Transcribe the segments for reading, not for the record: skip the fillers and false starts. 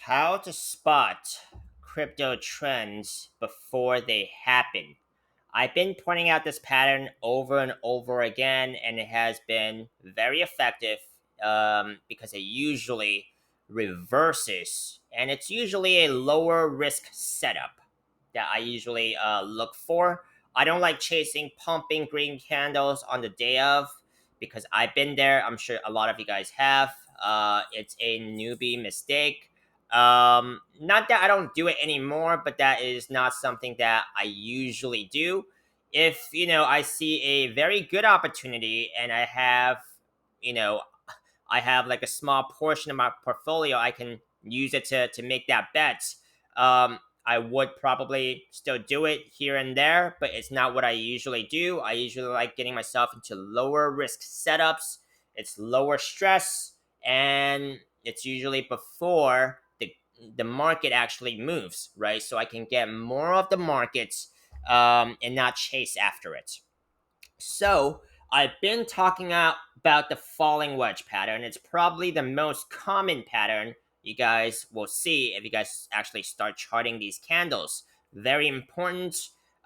How to spot crypto trends before they happen. I've been pointing out this pattern over and over again, and it has been very effective because it usually reverses, and it's usually a lower risk setup that I usually look for. I don't like chasing pumping green candles on the day of because I've been there. I'm sure a lot of you guys have. It's a newbie mistake. Not that I don't do it anymore, but that is not something that I usually do. If I see a very good opportunity and you know I have like a small portion of my portfolio, I can use it to make that bet. I would probably still do it here and there, but it's not what I usually do. I usually like getting myself into lower risk setups. It's lower stress, and it's usually before the market actually moves, right? So I can get more of the markets and not chase after it. So I've been talking about the falling wedge pattern. It's probably the most common pattern you guys will see if you guys actually start charting these candles. Very important.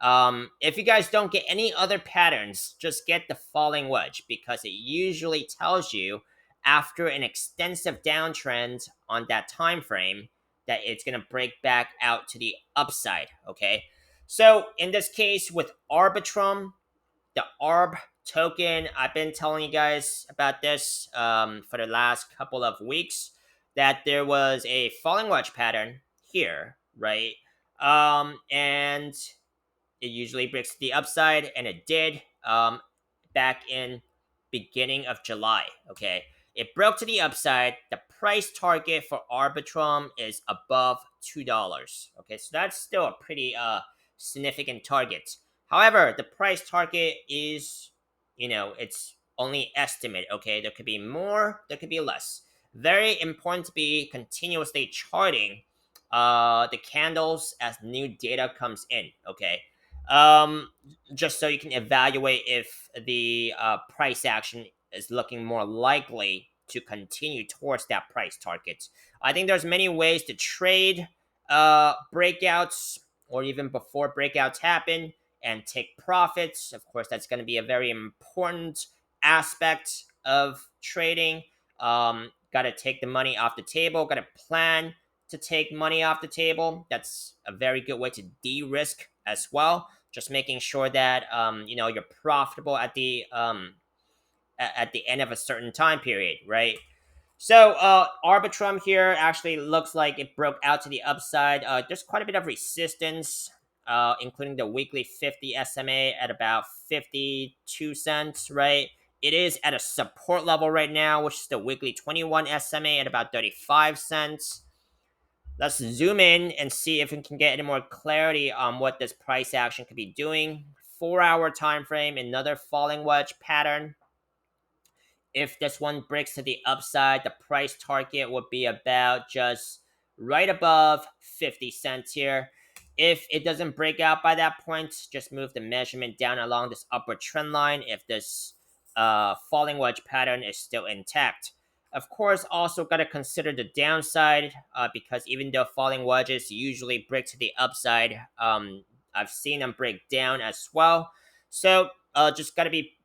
If you guys don't get any other patterns, just get the falling wedge because it usually tells you after an extensive downtrend on that time frame that it's going to break back out to the upside. Okay. So in this case with Arbitrum, the ARB token. I've been telling you guys about this for the last couple of weeks that there was a falling wedge pattern here, right? And it usually breaks to the upside, and it did back in beginning of July. Okay, it broke to the upside. The price target for Arbitrum is above $2. Okay, so that's still a pretty significant target. However, the price target is, it's only estimate. Okay, there could be more, there could be less. Very important to be continuously charting the candles as new data comes in. Okay, um, just so you can evaluate if the price action is looking more likely to continue towards that price target. I think there's many ways to trade breakouts or even before breakouts happen and take profits. Of course, that's going to be a very important aspect of trading. Got to take the money off the table. Got to plan to take money off the table. That's a very good way to de-risk as well. Just making sure that you're profitable at the end of a certain time period, right? So Arbitrum here actually looks like it broke out to the upside. There's quite a bit of resistance, including the weekly 50 SMA at about 52 cents, right? It is at a support level right now, which is the weekly 21 SMA at about 35 cents. Let's zoom in and see if we can get any more clarity on what this price action could be doing. 4-hour time frame, another falling wedge pattern. If this one breaks to the upside, the price target would be about just right above 50 cents here. If it doesn't break out by that point, just move the measurement down along this upward trend line if this falling wedge pattern is still intact. Of course, also got to consider the downside because even though falling wedges usually break to the upside, I've seen them break down as well. So just got to be,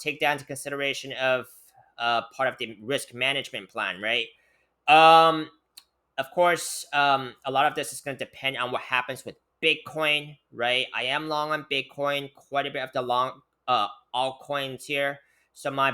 take that into consideration of part of the risk management plan, right? Um, of course, a lot of this is going to depend on what happens with Bitcoin, right? I am long on Bitcoin, quite a bit of the long altcoins here. So my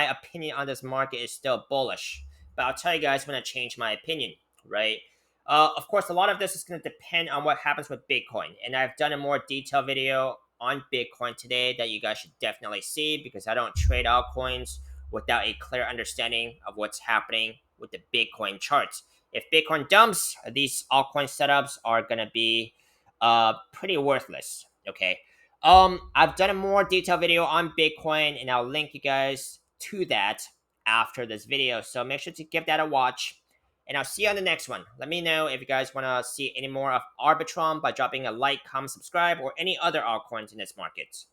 opinion on this market is still bullish. But I'll tell you guys when I change my opinion, right? Of course, a lot of this is going to depend on what happens with Bitcoin. And I've done a more detailed video on Bitcoin today that you guys should definitely see because I don't trade altcoins without a clear understanding of what's happening with the Bitcoin charts. If Bitcoin dumps, these altcoin setups are gonna be pretty worthless. Okay. I've done a more detailed video on Bitcoin, and I'll link you guys to that after this video. So make sure to give that a watch, and I'll see you on the next one. Let me know if you guys want to see any more of Arbitrum by dropping a like, comment, subscribe, or any other altcoins in this market.